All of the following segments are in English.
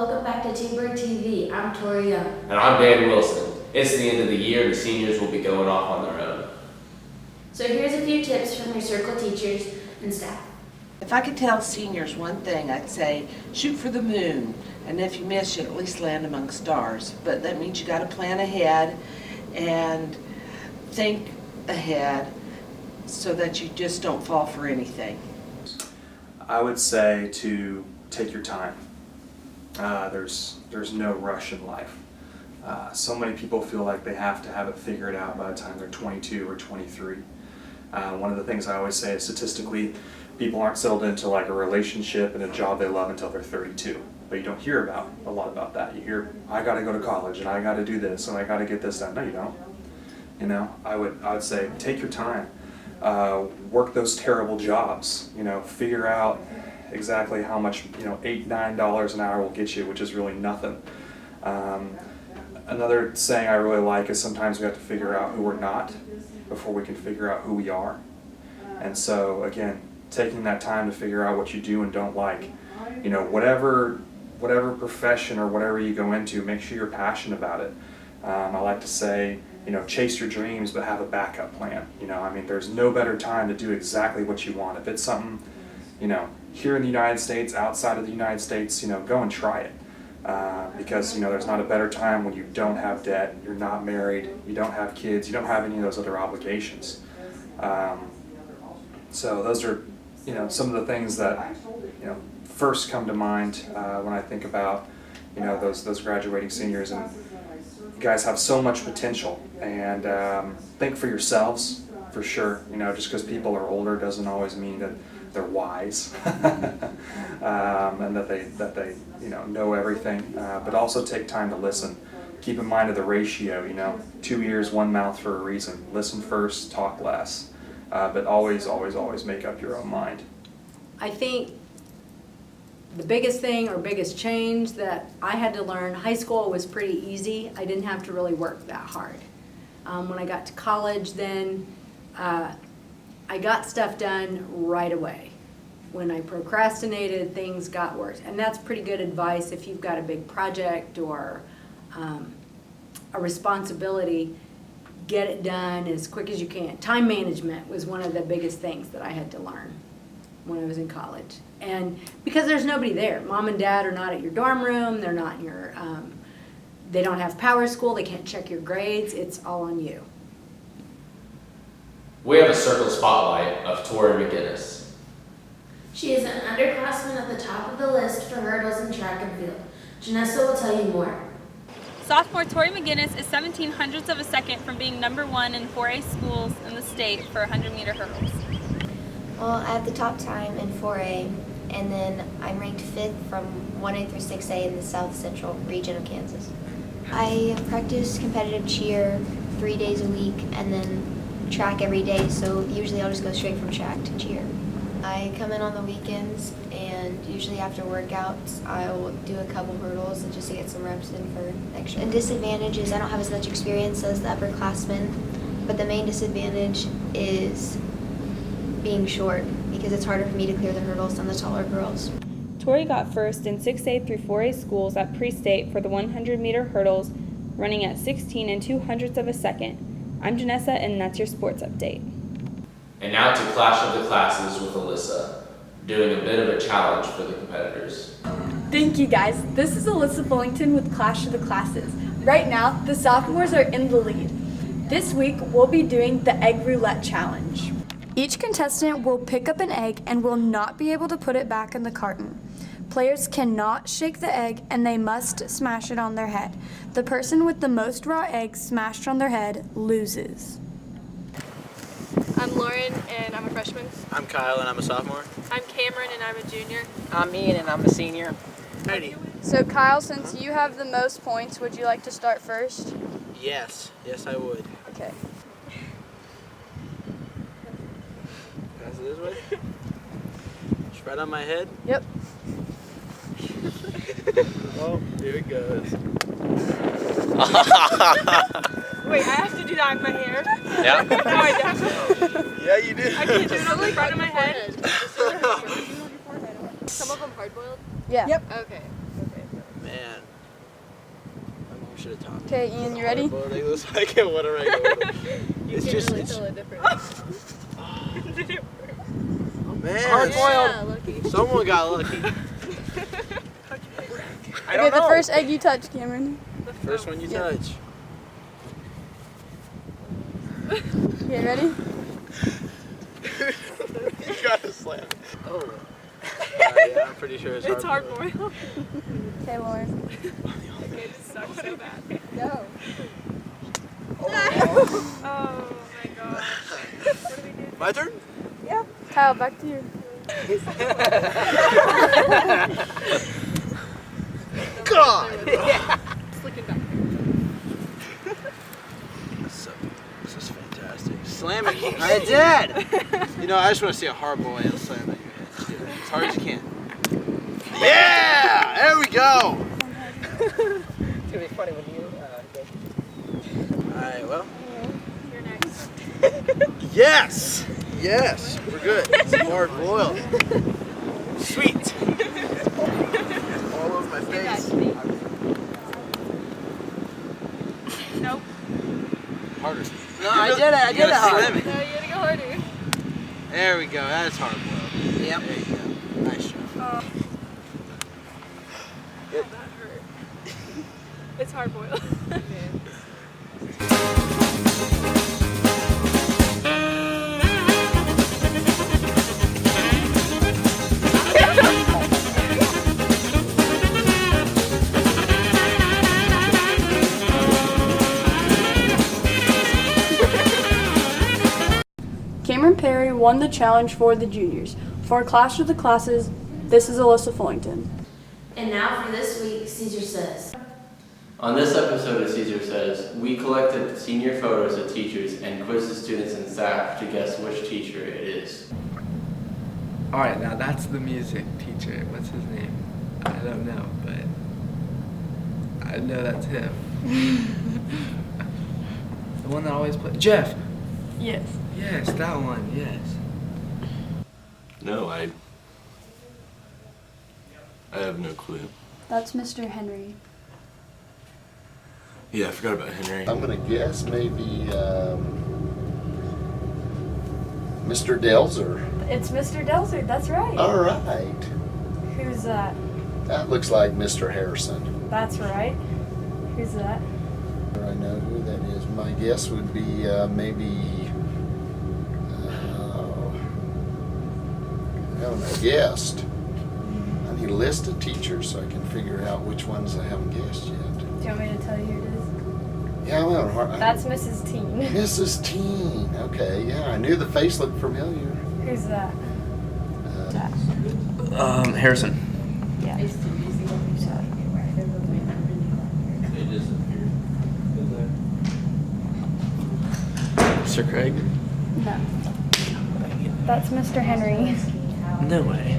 welcome back to T-Bird TV. I'm Tori Young. And I'm Dan Wilson. It's the end of the year and the seniors will be going off on their own. So here's a few tips from your circle teachers and staff. If I could tell seniors one thing, I'd say shoot for the moon. And if you miss, you at least land among stars. But that means you got to plan ahead and think ahead so that you just don't fall for anything. I would say to take your time. There's no rush in life. So many people feel like they have to have it figured out by the time they're 22 or 23. One of the things I always say is statistically, people aren't settled into like a relationship and a job they love until they're 32. But you don't hear a lot about that. You hear, I got to go to college and I got to do this and I got to get this done. No, you don't. You know, I would say take your time. Work those terrible jobs. You know, figure out exactly how much, $8, $9 an hour will get you, which is really nothing. Another saying I really like is sometimes we have to figure out who we're not before we can figure out who we are. And so again, taking that time to figure out what you do and don't like. Whatever profession or whatever you go into, make sure you're passionate about it. I like to say, chase your dreams, but have a backup plan. There's no better time to do exactly what you want. If it's something, here in the United States, outside of the United States, go and try it. Because, there's not a better time when you don't have debt, you're not married, you don't have kids, you don't have any of those other obligations. So those are, some of the things that, first come to mind when I think about, those graduating seniors. And you guys have so much potential, and think for yourselves, for sure. Just because people are older doesn't always mean that they're wise and that they know everything. But also take time to listen. Keep in mind of the ratio. 2 ears, 1 mouth for a reason. Listen first, talk less. But always make up your own mind. I think the biggest thing or biggest change that I had to learn, high school was pretty easy. I didn't have to really work that hard. When I got to college then, I got stuff done right away. When I procrastinated, things got worse. And that's pretty good advice if you've got a big project or a responsibility. Get it done as quick as you can. Time management was one of the biggest things that I had to learn when I was in college. And because there's nobody there. Mom and dad are not at your dorm room. They're not in your, they don't have power school. They can't check your grades. It's all on you. We have a circle spotlight of Tori McGinnis. She is an underclassman at the top of the list for hurdles and track and field. Janessa will tell you more. Sophomore Tori McGinnis is 17/100ths of a second from being #1 in 4A schools in the state for 100-meter hurdles. Well, I have the top time in 4A, and then I'm ranked 5th from 1A through 6A in the South Central region of Kansas. I practice competitive cheer 3 days a week, and then track every day, so usually I'll just go straight from track to cheer. I come in on the weekends, and usually after workouts I'll do a couple hurdles just to get some reps in for extra. And disadvantage is I don't have as much experience as the upperclassmen, but the main disadvantage is being short, because it's harder for me to clear the hurdles than the taller girls. Tori got first in 6A through 4A schools at pre-state for the 100-meter hurdles, running at 16 200ths of a second. I'm Janessa, and that's your sports update. And now to Clash of the Classes with Alyssa, doing a bit of a challenge for the competitors. Thank you guys. This is Alyssa Bullington with Clash of the Classes. Right now, the sophomores are in the lead. This week, we'll be doing the egg roulette challenge. Each contestant will pick up an egg and will not be able to put it back in the carton. Players cannot shake the egg and they must smash it on their head. The person with the most raw eggs smashed on their head loses. I'm Lauren, and I'm a freshman. I'm Kyle, and I'm a sophomore. I'm Cameron, and I'm a junior. I'm Ian, and I'm a senior. Heidi. So Kyle, since you have the most points, would you like to start first? Yes, I would. Okay. Pass it this way. Spread on my head. Yep. Oh, here it goes. Wait, I have to do that with my hair? Yeah. No, I don't. Yeah, you do. I can't do it on the front of my head. Some of them hard-boiled? Yeah. Yep. Okay. Man. My mom should have taught me. Okay, Ian, you ready? Hard-boiled egg looks like and what a regular one. It's just, really it's, tell the difference. man. Yeah, lucky. Someone got lucky. I Okay, don't the know. first egg you touch, Cameron. First one you Yeah. touch. Okay, ready? You gotta slam it. Oh. Yeah, I'm pretty sure it's hard boiled. Okay, Lauren. Okay, this sucks so bad. Go. Oh my gosh. What do we do? My turn? Yeah. Kyle, back to you. God! Just looking back. This is fantastic. Slam it. I did! You know, I just want to see a hard boil slam at your head. Just do it. As hard as you can. Yeah! There we go! It's gonna be funny when you go. Alright, well. You're next. Yes! Yes! We're good. It's hard boiled. Sweet! All over my face. Nope. Harder. No, I did it. I did it hard. Slam it. No, you gotta go harder. There we go. That's hard boiled. Yep. There you go. Nice job. Oh. That hurt. It's hard boiled. Cameron Perry won the challenge for the juniors. For Clash of the Classes, this is Alyssa Fullington. And now for this week, Caesar Says. On this episode of Caesar Says, we collected senior photos of teachers and quizzed the students and staff to guess which teacher it is. Alright, now that's the music teacher. What's his name? I don't know, but I know that's him. The one that always plays. Jeff! Yes. Yes, that one, yes. No, I have no clue. That's Mr. Henry. Yeah, I forgot about Henry. I'm gonna guess maybe Mr. Delzer. It's Mr. Delzer, that's right. All right. Who's that? That looks like Mr. Harrison. That's right. Who's that? I know who that is. My guess would be maybe. I haven't guessed. I need a list of teachers so I can figure out which ones I haven't guessed yet. Do you want me to tell you who it is? Yeah, I'm having a hard. That's Mrs. Teen. Mrs. Teen. Okay, yeah, I knew the face looked familiar. Who's that? Harrison. Yeah. They disappeared. Mr. Craig? No. That's Mr. Henry. No way.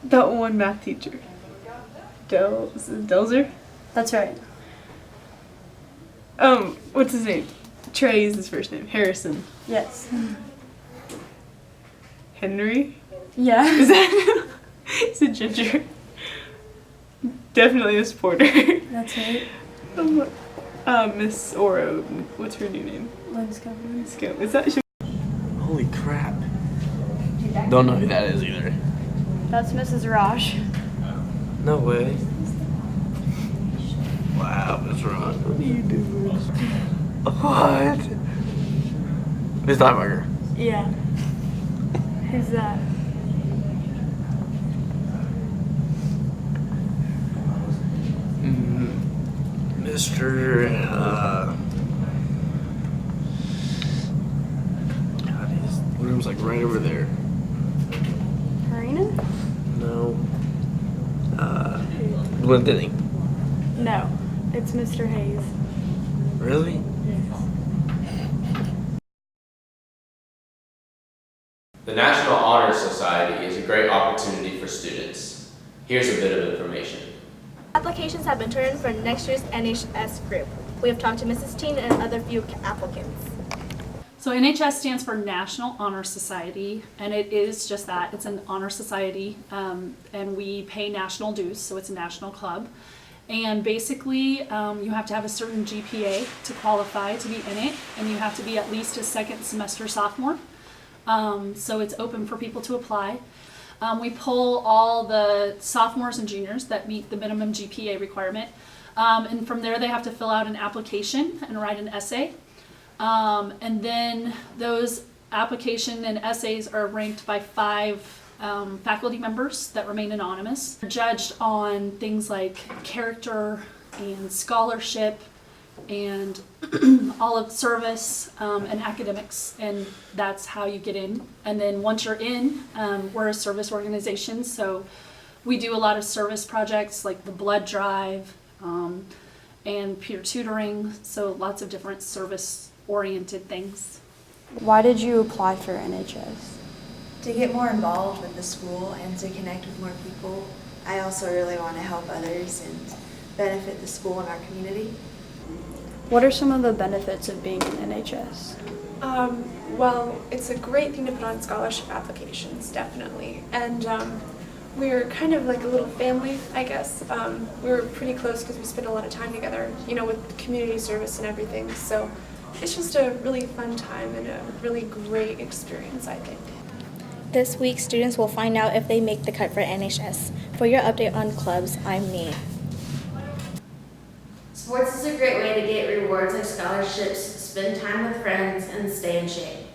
That one math teacher. Delzer? That's right. What's his name? Trey is his first name. Harrison. Yes. Henry? Yeah. Is that is it Ginger? Definitely Miss Porter. That's right. Miss Oro. What's her new name? Linscomb. Linscomb. Is that Holy crap. Don't know who that is either. That's Mrs. Rosh. No way. Wow, Miss Ross, what are you doing? What? Miss Steinberger. Yeah. Who's that? Mr. God, his room's like right over there. Karina? No. Gwen Denny. No. It's Mr. Hayes. Really? The National Honor Society is a great opportunity for students. Here's a bit of information. Applications have been turned for next year's NHS group. We have talked to Mrs. Teen and other few applicants. So NHS stands for National Honor Society, and it is just that. It's an honor society, and we pay national dues, so it's a national club. And basically, you have to have a certain GPA to qualify to be in it, and you have to be at least a second semester sophomore. So it's open for people to apply. We pull all the sophomores and juniors that meet the minimum GPA requirement. And from there, they have to fill out an application and write an essay. And then those application and essays are ranked by 5 faculty members that remain anonymous. They're judged on things like character and scholarship and all of service and academics, and that's how you get in. And then once you're in, we're a service organization, so we do a lot of service projects like the blood drive and peer tutoring, so lots of different service-oriented things. Why did you apply for NHS? To get more involved with the school and to connect with more people. I also really want to help others and benefit the school and our community. What are some of the benefits of being in NHS? Well, it's a great thing to put on scholarship applications, definitely. And we're kind of like a little family, I guess. We're pretty close because we spend a lot of time together, you know, with community service and everything. So it's just a really fun time and a really great experience, I think. This week, students will find out if they make the cut for NHS. For your update on clubs, I'm Nee. Sports is a great way to get rewards like scholarships, spend time with friends, and stay in shape.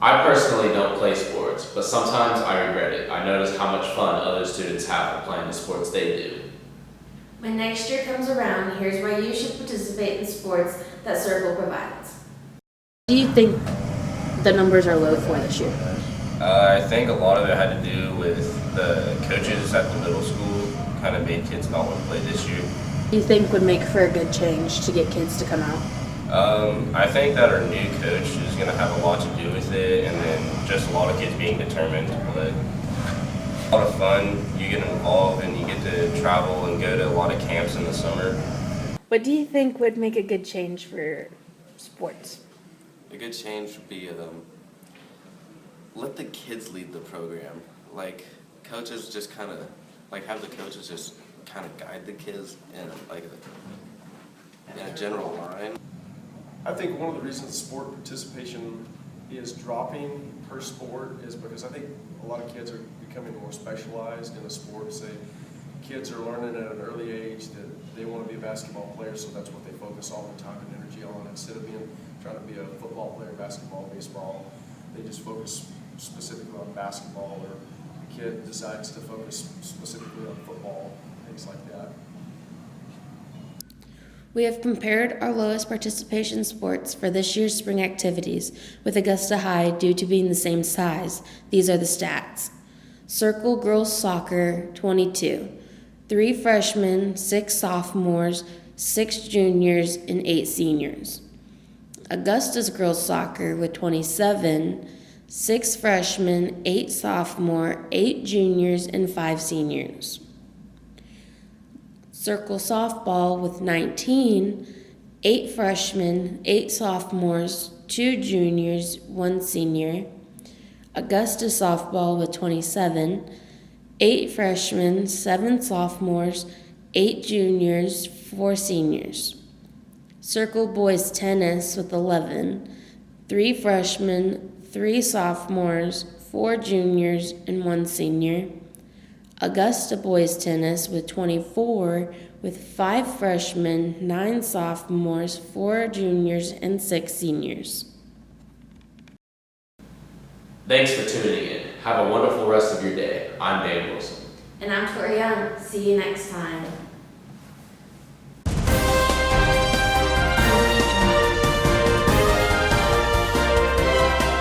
I personally don't play sports, but sometimes I regret it. I notice how much fun other students have playing the sports they do. When next year comes around, here's why you should participate in sports that Circle provides. Do you think the numbers are low for this year? I think a lot of it had to do with the coaches at the middle school kind of made kids not want to play this year. Do you think would make for a good change to get kids to come out? I think that our new coach is going to have a lot to do with it, and then just a lot of kids being determined. But a lot of fun, you get involved and you get to travel and go to a lot of camps in the summer. What do you think would make a good change for sports? A good change would be let the kids lead the program. Like coaches just kind of have the coaches just kind of guide the kids in a general line. I think one of the reasons sport participation is dropping per sport is because I think a lot of kids are becoming more specialized in a sport. Say kids are learning at an early age that they want to be a basketball player, so that's what they focus all their time and energy on. Instead of trying to be a football player, basketball, baseball, they just focus specifically on basketball, or a kid decides to focus specifically on football, things like that. We have compared our lowest participation sports for this year's spring activities with Augusta High due to being the same size. These are the stats. Circle girls soccer, 22. 3 freshmen, 6 sophomores, 6 juniors, and 8 seniors. Augusta's girls soccer with 27, 6 freshmen, 8 sophomore, 8 juniors, and 5 seniors. Circle softball with 19, 8 freshmen, 8 sophomores, 2 juniors, 1 senior. Augusta softball with 27, 8 freshmen, 7 sophomores, 8 juniors, 4 seniors. Circle boys tennis with 11, 3 freshmen, 3 sophomores, 4 juniors, and 1 senior. Augusta boys tennis with 24, with 5 freshmen, 9 sophomores, 4 juniors, and 6 seniors. Thanks for tuning in. Have a wonderful rest of your day. I'm Dan Wilson. And I'm Tori Young. See you next time.